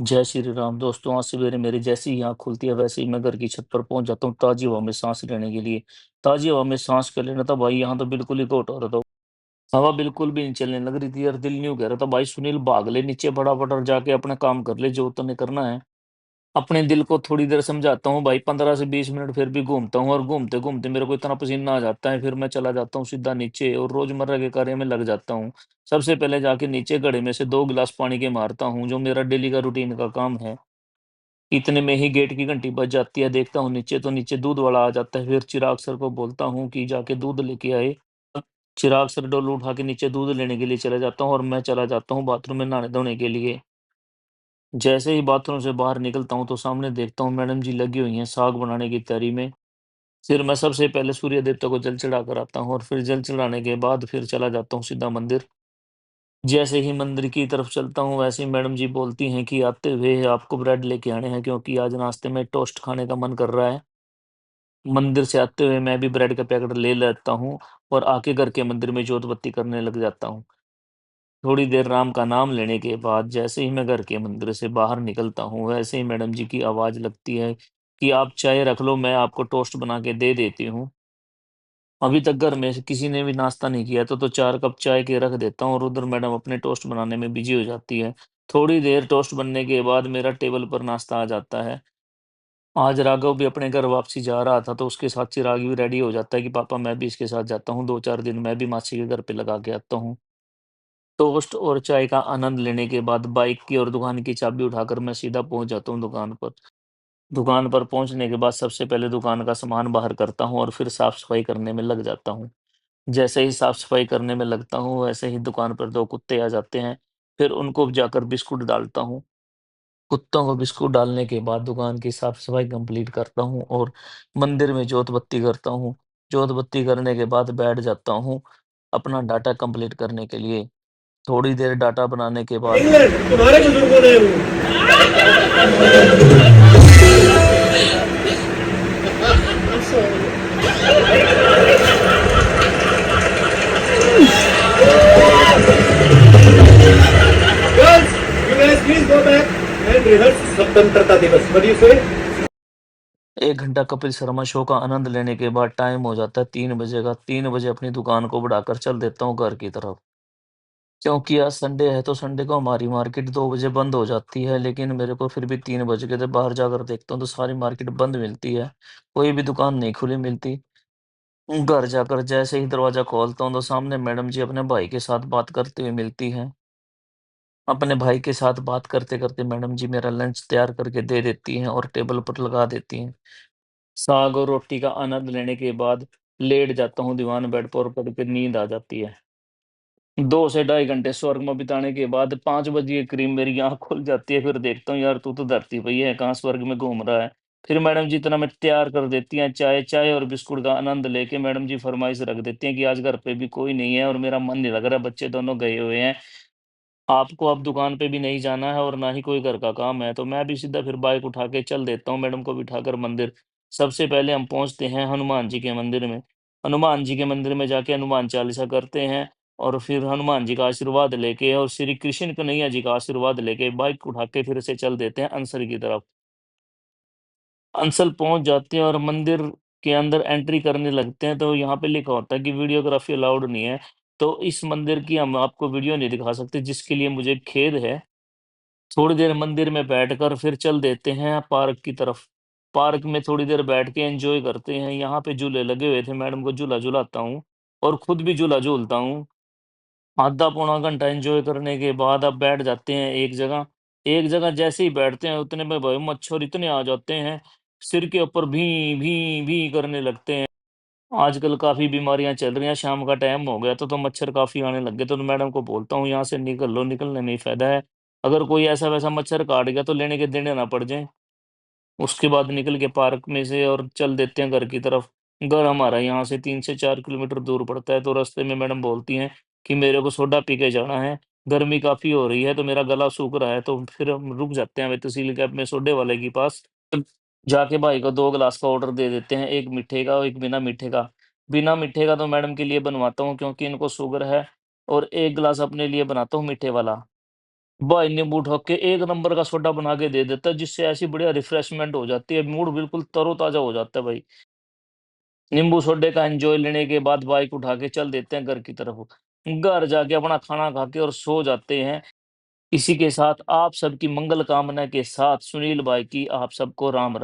जय श्री राम दोस्तों, आज सवेरे मेरी जैसे ही आँख खुलती है वैसे ही मैं घर की छत पर पहुँच जाता हूँ ताज़ी हवा में साँस लेने के लिए। ताज़ी हवा में साँस कर लेना था भाई, यहाँ तो बिल्कुल ही घोट हो रहा था। हवा बिल्कुल भी नहीं चलने लग रही थी यार, दिल यूँ कह रहा था भाई सुनील भाग ले नीचे फटाफट और जाके अपना काम कर ले जो तूने करना है। अपने दिल को थोड़ी देर समझाता हूँ भाई, 15 से 20 मिनट फिर भी घूमता हूँ और घूमते-घूमते मेरे को इतना पसीना आ जाता है, फिर मैं चला जाता हूँ सीधा नीचे और रोज़मर्रा के कार्य में लग जाता हूँ। सबसे पहले जाके नीचे घड़े में से 2 गिलास पानी के मारता हूँ, जो मेरा डेली का रूटीन का काम है। इतने में ही गेट की घंटी बज जाती है, देखता हूँ नीचे तो नीचे दूध वाला आ जाता है, फिर चिराग सर को बोलता हूँ कि जाके दूध लेके आए। चिराग सर डोलू उठा के नीचे दूध लेने के लिए चले जाता हूँ और मैं चला जाता हूँ बाथरूम में नहाने-धोने के लिए। जैसे ही बाथरूम से बाहर निकलता हूँ तो सामने देखता हूँ मैडम जी लगी हुई हैं साग बनाने की तैयारी में। फिर मैं सबसे पहले सूर्य देवता को जल चढ़ाकर आता हूँ और फिर जल चढ़ाने के बाद फिर चला जाता हूँ सीधा मंदिर। जैसे ही मंदिर की तरफ चलता हूँ वैसे ही मैडम जी बोलती हैं कि आते हुए आपको ब्रेड लेके आने हैं क्योंकि आज नाश्ते में टोस्ट खाने का मन कर रहा है। मंदिर से आते हुए मैं भी ब्रेड का पैकेट ले लेता हूँ और आके घर के मंदिर में जोत बत्ती करने लग जाता हूँ। थोड़ी देर राम का नाम लेने के बाद जैसे ही मैं घर के मंदिर से बाहर निकलता हूँ, वैसे ही मैडम जी की आवाज़ लगती है कि आप चाय रख लो, मैं आपको टोस्ट बना के दे देती हूँ। अभी तक घर में से किसी ने भी नाश्ता नहीं किया तो 4 कप चाय के रख देता हूँ और उधर मैडम अपने टोस्ट बनाने में बिज़ी हो जाती है। थोड़ी देर टोस्ट बनने के बाद मेरा टेबल पर नाश्ता आ जाता है। आज राघव भी अपने घर वापसी जा रहा था तो उसके साथ चिराग भी रेडी हो जाता है कि पापा मैं भी इसके साथ जाता हूँ, 2-4 दिन मैं भी मासी के घर पे लगा के आता हूँ। टोस्ट और चाय का आनंद लेने के बाद बाइक की और दुकान की चाबी उठाकर मैं सीधा पहुंच जाता हूँ दुकान पर। दुकान पर पहुंचने के बाद सबसे पहले दुकान का सामान बाहर करता हूँ और फिर साफ सफाई करने में लग जाता हूँ। जैसे ही साफ सफाई करने में लगता हूँ वैसे ही दुकान पर 2 कुत्ते आ जाते हैं। फिर उनको जाकर बिस्कुट डालता हूँ। कुत्तों को बिस्कुट डालने के बाद दुकान की साफ सफाई कंप्लीट करता हूँ और मंदिर में जोत बत्ती करता हूँ। जोत बत्ती करने के बाद बैठ जाता हूँ अपना डाटा कंप्लीट करने के लिए। थोड़ी देर डाटा बनाने के बाद इंग्लैंड तुम्हारे बुजुर्गों ने वो girls you guys please go back and rehearse स्वतंत्रता दिवस what do you say 1 घंटा कपिल शर्मा शो का आनंद लेने के बाद टाइम हो जाता है 3 बजे का। 3 बजे अपनी दुकान को बढ़ाकर चल देता हूँ घर की तरफ। क्योंकि आज संडे है तो संडे को हमारी मार्केट 2 बजे बंद हो जाती है, लेकिन मेरे को फिर भी 3 बज गए थे, बाहर जाकर देखता हूँ तो सारी मार्केट बंद मिलती है। कोई भी दुकान नहीं खुली मिलती। घर जाकर जैसे ही दरवाज़ा खोलता हूँ तो सामने मैडम जी अपने भाई के साथ बात करते हुए मिलती हैं। अपने भाई के साथ बात करते-करते मैडम जी मेरा लंच तैयार करके दे देती हैं और टेबल पर लगा देती हैं। साग और रोटी का आनंद लेने के बाद लेट जाता हूँ दीवान बेड पर और पड़ के नींद आ जाती है। 2 से ढाई घंटे स्वर्ग में बिताने के बाद 5 बजे के करीब मेरी आँख खुल जाती है, फिर देखता हूँ यार तू तो धरती पे ही है, कहाँ स्वर्ग में घूम रहा है। फिर मैडम जी इतना में तैयार कर देती हैं चाय, चाय और बिस्कुट का आनंद लेके मैडम जी फरमाइश रख देती हैं कि आज घर पे भी कोई नहीं है और मेरा मन नहीं लग रहा, बच्चे दोनों गए हुए हैं। आपको अब दुकान पे भी नहीं जाना है और ना ही कोई घर का काम है, तो मैं भी सीधा फिर बाइक उठा के चल देता हूँ मैडम को बिठाकर मंदिर। सबसे पहले हम पहुँचते हैं हनुमान जी के मंदिर में। हनुमान जी के मंदिर में जाके हनुमान चालीसा करते हैं और फिर हनुमान जी का आशीर्वाद लेके और श्री कृष्ण कन्हैया जी का आशीर्वाद लेके बाइक उठा के फिर से चल देते हैं अनसर की तरफ। अंसल पहुँच जाते हैं और मंदिर के अंदर एंट्री करने लगते हैं, तो यहाँ पे लिखा होता है कि वीडियोग्राफी अलाउड नहीं है। तो इस मंदिर की हम आपको वीडियो नहीं दिखा सकते, जिसके लिए मुझे खेद है। थोड़ी देर मंदिर में बैठकर फिर चल देते हैं पार्क की तरफ। पार्क में थोड़ी देर बैठ के एन्जॉय करते हैं। यहाँ पे झूले लगे हुए थे, मैडम को झूला झुलाता हूँ और खुद भी झूला झूलता हूँ। आधा पौना घंटा एन्जॉय करने के बाद अब बैठ जाते हैं एक जगह। एक जगह जैसे ही बैठते हैं उतने में भाई मच्छर इतने आ जाते हैं, सिर के ऊपर भीं, भीं, भीं करने लगते हैं। आजकल काफ़ी बीमारियाँ चल रही हैं, शाम का टाइम हो गया तो मच्छर काफ़ी आने लग गए, तो मैडम को बोलता हूँ यहाँ से निकल लो, निकलने में ही फ़ायदा है। अगर कोई ऐसा-वैसा मच्छर काट गया तो लेने के देने ना पड़ जाएँ। उसके बाद निकल के पार्क में से और चल देते हैं घर की तरफ। घर हमारा यहाँ से 3 से 4 किलोमीटर दूर पड़ता है, तो रास्ते में मैडम बोलती हैं कि मेरे को सोडा पी के जाना है, गर्मी काफ़ी हो रही है तो मेरा गला सूख रहा है, तो फिर हम रुक जाते हैं हमें तहसील कैंप में सोडे वाले के पास। तब जाके भाई को 2 ग्लास का ऑर्डर दे देते हैं, 1 मीठे का और 1 बिना मीठे का। बिना मीठे का तो मैडम के लिए बनवाता हूँ क्योंकि इनको शुगर है और 1 ग्लास अपने लिए बनाता हूँ मीठे वाला। भाई नींबू ठोक के एक नंबर का सोडा बना के दे देता है, जिससे ऐसी बढ़िया रिफ्रेशमेंट हो जाती है, मूड बिल्कुल तरोताजा हो जाता है भाई। नींबू सोडे का एन्जॉय लेने के बाद बाइक उठा के चल देते हैं घर की तरफ। घर जाके अपना खाना खा के और सो जाते हैं। इसी के साथ आप सबकी मंगल कामना के साथ सुनील भाई की आप सबको राम